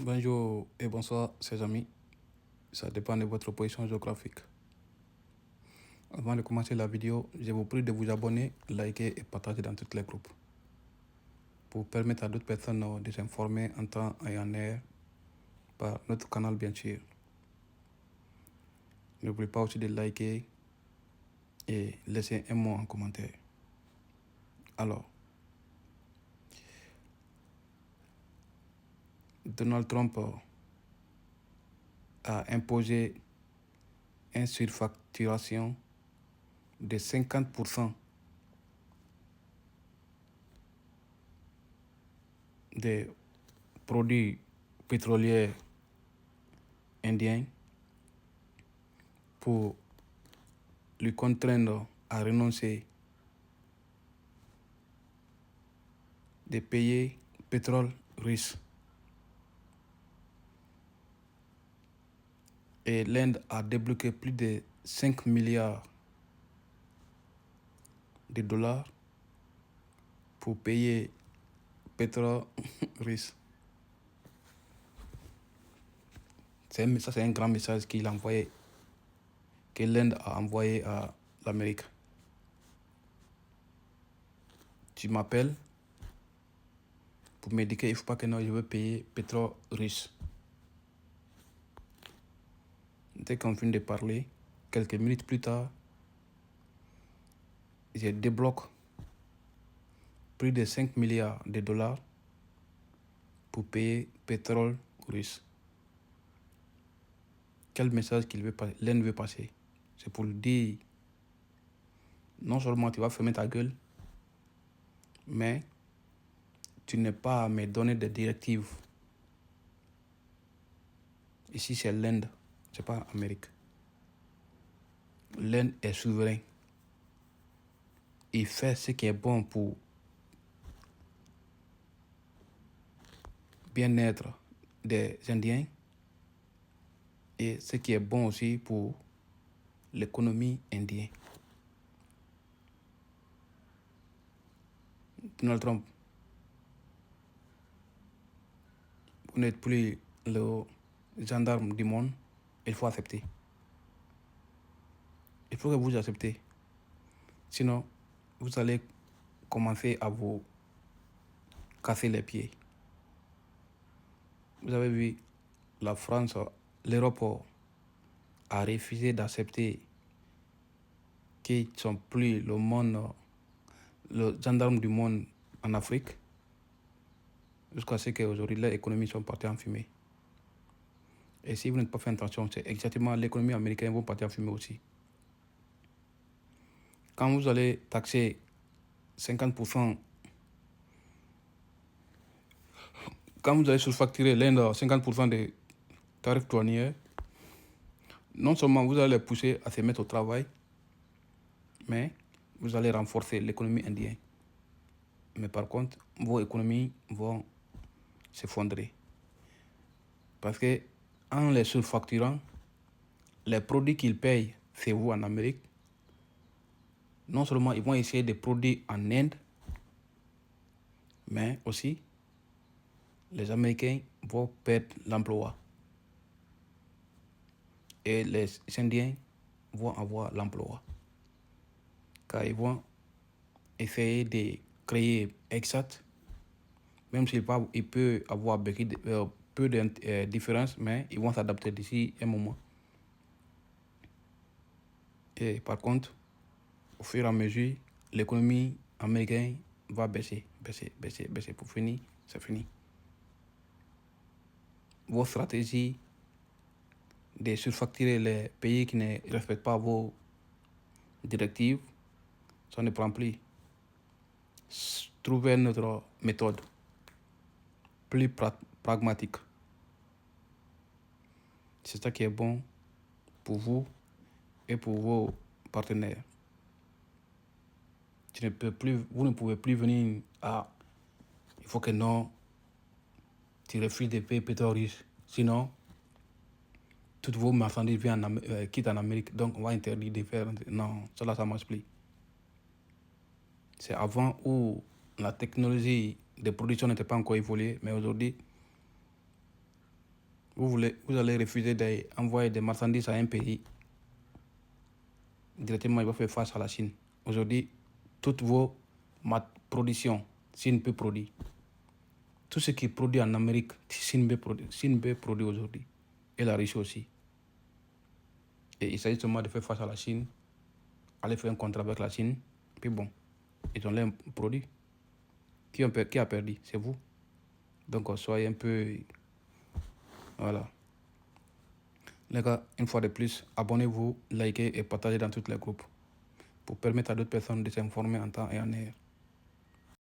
Bonjour et bonsoir, chers amis. Ça dépend de votre position géographique. Avant de commencer la vidéo, je vous prie de vous abonner, liker et partager dans tous les groupes pour permettre à d'autres personnes de s'informer en temps et en heure par notre canal, bien sûr. N'oubliez pas aussi de liker et laisser un mot en commentaire. Alors, Donald Trump a imposé une surfacturation de 50% des produits pétroliers indiens pour lui contraindre à renoncer de payer pétrole russe. Et l'Inde a débloqué plus de 5 milliards de dollars pour payer pétrole russe. Ça, c'est un grand message qu'il a envoyé, que l'Inde a envoyé à l'Amérique. Tu m'appelles pour me dire qu'il ne faut pas que non, je veux payer pétrole russe. Dès qu'on vient de parler, quelques minutes plus tard, je débloque plus de 5 milliards de dollars pour payer pétrole russe. Quel message l'Inde veut passer? C'est pour lui dire, non seulement tu vas fermer ta gueule, mais tu n'es pas à me donner des directives. Ici, c'est l'Inde, ce n'est pas l'Amérique. L'Inde est souverain. Il fait ce qui est bon pour bien-être des Indiens et ce qui est bon aussi pour l'économie indienne. Donald Trump, vous n'êtes plus le gendarme du monde, il faut accepter. Il faut que vous acceptez. Sinon, vous allez commencer à vous casser les pieds. Vous avez vu, la France, l'Europe a refusé d'accepter qu'ils ne sont plus le gendarme du monde en Afrique, jusqu'à ce qu'aujourd'hui, les économies sont parties en fumée. Et si vous n'êtes pas fait attention, c'est exactement l'économie américaine qui va partir en fumée aussi. Quand vous allez taxer 50%, quand vous allez surfacturer l'Inde 50% des tarifs douaniers, non seulement vous allez les pousser à se mettre au travail, mais vous allez renforcer l'économie indienne. Mais par contre, vos économies vont s'effondrer. Parce que en les surfacturant, les produits qu'ils payent, c'est vous en Amérique. Non seulement ils vont essayer de produire en Inde, mais aussi les Américains vont perdre l'emploi. Et les Indiens vont avoir l'emploi. Car ils vont essayer de créer exact, même s'il peut avoir peu de différences, mais ils vont s'adapter d'ici un moment. Et par contre, au fur et à mesure, l'économie américaine va baisser. Pour finir, c'est fini. Vos stratégies de surfacturer les pays qui ne respectent pas vos directives, ça ne prend plus. Trouvez notre méthode plus pragmatique. C'est ça qui est bon pour vous et pour vos partenaires. Vous ne pouvez plus venir à... Il faut que non, tu refuses de payer pétrole riche. Sinon, toutes vos marchandises quittent en Amérique. Donc, on va interdire de faire... Non, ça ne marche plus. C'est avant où la technologie de production n'était pas encore évoluée. Mais aujourd'hui, Vous allez refuser d'envoyer des marchandises à un pays. Directement, il va faire face à la Chine. Aujourd'hui, toutes vos productions, Chine peut produire. Tout ce qui est produit en Amérique, Chine peut produire aujourd'hui. Et la Russie aussi. Et il s'agit seulement de faire face à la Chine, aller faire un contrat avec la Chine, puis bon, ils ont leurs produits. Qui a perdu? C'est vous. Donc, soyez un peu... Voilà. Les gars, une fois de plus, abonnez-vous, likez et partagez dans tous les groupes pour permettre à d'autres personnes de s'informer en temps et en heure.